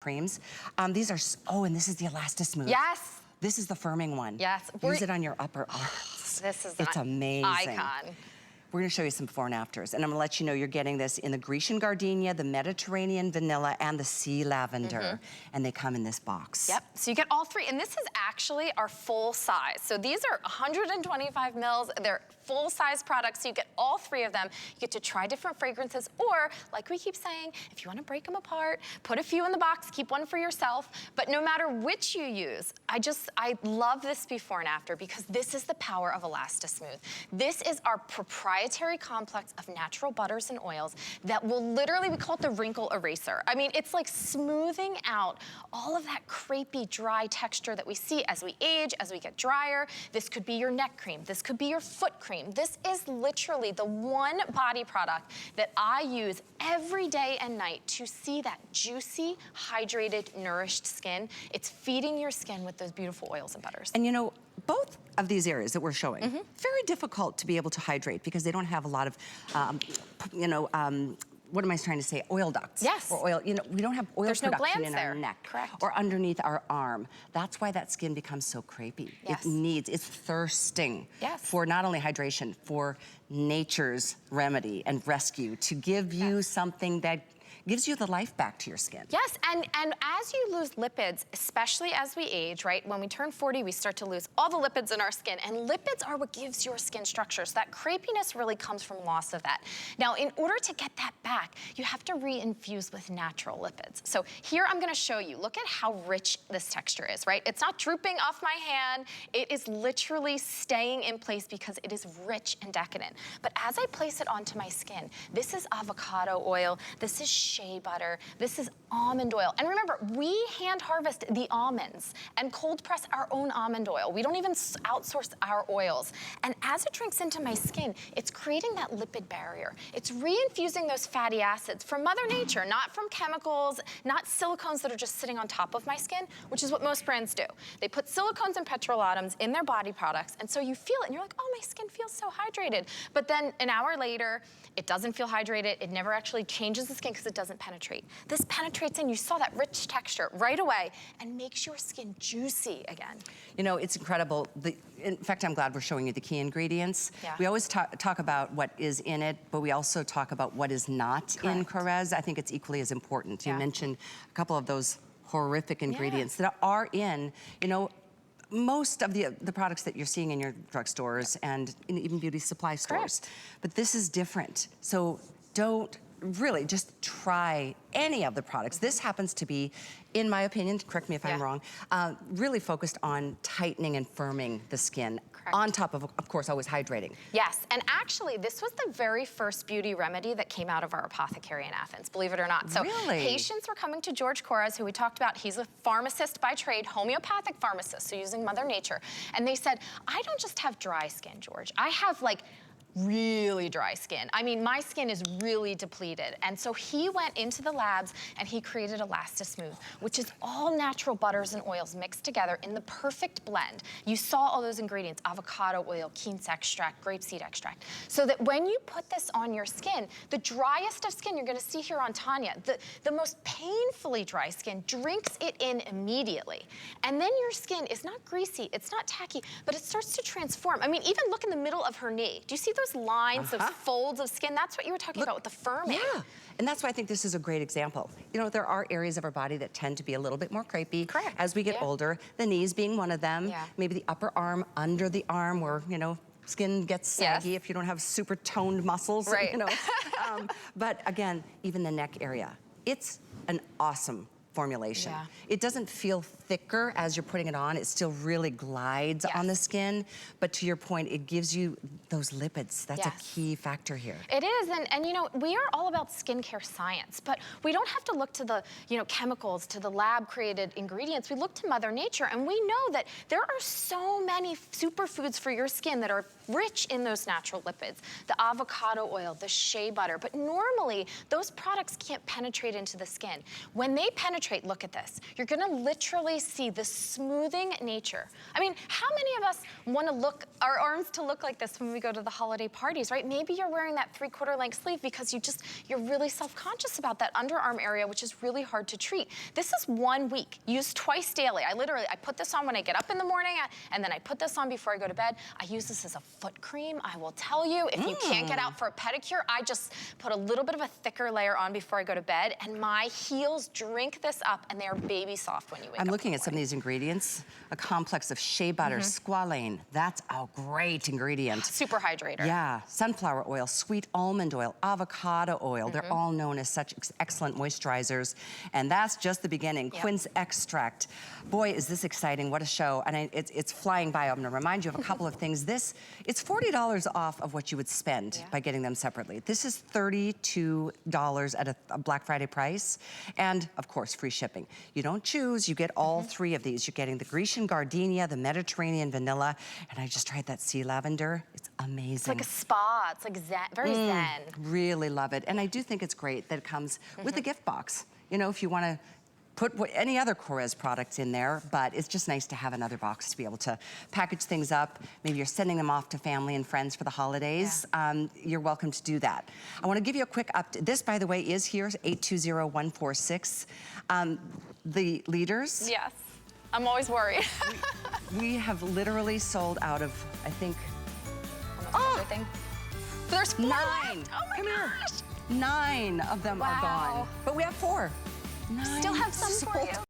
creams. These are, oh, and this is the ElastiSmooth. Yes. This is the firming one. Yes. Use it on your upper arms. This is it's amazing. Icon. We're gonna show you some before and afters, and I'm gonna let you know you're getting this in the Grecian Gardenia, the Mediterranean vanilla, and the sea lavender, and they come in this box. Yep, so you get all three, and this is actually our full size. So these are 125 mils, they're full-size products, so you get all three of them. You get to try different fragrances, or, like we keep saying, if you wanna break them apart, put a few in the box, keep one for yourself, but no matter which you use, I love this before and after, because this is the power of ElastiSmooth. This is our proprietary complex of natural butters and oils that will literally, we call it the wrinkle eraser. I mean, it's like smoothing out all of that crepey, dry texture that we see as we age, as we get drier. This could be your neck cream. This could be your foot cream. This is literally the one body product that I use every day and night to see that juicy, hydrated, nourished skin. It's feeding your skin with those beautiful oils and butters. And you know, both of these areas that we're showing, very difficult to be able to hydrate because they don't have a lot of, what am I trying to say? Oil ducts. Yes. Or oil, you know, we don't have oil There's production no in there. our neck. Correct. Or underneath our arm. That's why that skin becomes so crepey. Yes. It's thirsting yes. for not only hydration, for nature's remedy and rescue to give you something that gives you the life back to your skin. Yes, and as you lose lipids, especially as we age, right? When we turn 40, we start to lose all the lipids in our skin, and lipids are what gives your skin structure. So that crepiness really comes from loss of that. Now, in order to get that back, you have to re-infuse with natural lipids. So here I'm gonna show you, look at how rich this texture is, right? It's not drooping off my hand. It is literally staying in place because it is rich and decadent. But as I place it onto my skin, this is avocado oil, this is shea butter, this is almond oil. And remember, we hand harvest the almonds and cold press our own almond oil. We don't even outsource our oils. And as it drinks into my skin, it's creating that lipid barrier. It's reinfusing those fatty acids from Mother Nature, not from chemicals, not silicones that are just sitting on top of my skin, which is what most brands do. They put silicones and petrolatum in their body products, and so you feel it, and you're like, oh, my skin feels so hydrated. But then an hour later, it doesn't feel hydrated. It never actually changes the skin because it doesn't penetrate. This penetrates in, you saw that rich texture right away, and makes your skin juicy again. You know, it's incredible. In fact, I'm glad we're showing you the key ingredients. Yeah. We always talk about what is in it, but we also talk about what is not in Korres. I think it's equally as important. You mentioned a couple of those horrific ingredients that are in, you know, most of the products that you're seeing in your drugstores and in even beauty supply stores. But this is different. So don't really just try any of the products. This happens to be, in my opinion, correct me if I'm wrong, really focused on tightening and firming the skin. On top of course, always hydrating. Yes, and actually, this was the very first beauty remedy that came out of our apothecary in Athens, believe it or not. So patients were coming to George Korres, who we talked about. He's a pharmacist by trade, homeopathic pharmacist, so using Mother Nature. And they said, I don't just have dry skin, George. I have like really dry skin. I mean, my skin is really depleted. And so he went into the labs and he created ElastiSmooth, which is all natural butters and oils mixed together in the perfect blend. You saw all those ingredients, avocado oil, quince extract, grapeseed extract. So that when you put this on your skin, the driest of skin, you're gonna see here on Tanya, the most painfully dry skin drinks it in immediately. And then your skin is not greasy, it's not tacky, but it starts to transform. I mean, even look in the middle of her knee. Do you see those lines, those folds of skin? That's what you were talking about with the firming. Yeah, and that's why I think this is a great example. You know, there are areas of our body that tend to be a little bit more crepey as we get older, the knees being one of them, maybe the upper arm, under the arm where, you know, skin gets saggy if you don't have super toned muscles, you know. But again, even the neck area, it's an awesome formulation. It doesn't feel thicker as you're putting it on. It still really glides on the skin. But to your point, it gives you those lipids. That's a key factor here. It is, and you know, we are all about skincare science, but we don't have to look to the, you know, chemicals, to the lab-created ingredients. We look to Mother Nature, and we know that there are so many superfoods for your skin that are rich in those natural lipids. The avocado oil, the shea butter, but normally those products can't penetrate into the skin. When they penetrate Hydrate, look at this. You're gonna literally see the smoothing nature. I mean, how many of us wanna look, our arms to look like this when we go to the holiday parties, right? Maybe you're wearing that 3/4 length sleeve because you're really self-conscious about that underarm area, which is really hard to treat. This is 1 week, used twice daily. I put this on when I get up in the morning, and then I put this on before I go to bed. I use this as a foot cream. I will tell you, if you can't get out for a pedicure, I just put a little bit of a thicker layer on before I go to bed, and my heels drink this up, and they are baby soft when you wake up. I'm looking at some of these ingredients. A complex of shea butter, squalane. That's a great ingredient. Super hydrator. Yeah, sunflower oil, sweet almond oil, avocado oil. They're all known as such excellent moisturizers. And that's just the beginning. Quince extract. Boy, is this exciting. What a show. And it's flying by. I'm gonna remind you of a couple of things. It's $40 off of what you would spend by getting them separately. This is $32 at a Black Friday price. And of course, free shipping. You don't choose, you get all three of these. You're getting the Grecian Gardenia, the Mediterranean vanilla, and I just tried that sea lavender. It's amazing. It's like a spa, it's like zen, very zen. Really love it. And I do think it's great that it comes with a gift box. You know, if you wanna put any other Korres products in there, but it's just nice to have another box to be able to package things up. Maybe you're sending them off to family and friends for the holidays. You're welcome to do that. I wanna give you a quick update. This, by the way, is here, 820146. The leaders. Yes, I'm always worried. we have literally sold out of, I think, almost everything. There's 4 9. left. Oh my Come gosh. Here. 9 of them are gone, but we have 4. 9 Still have some for you.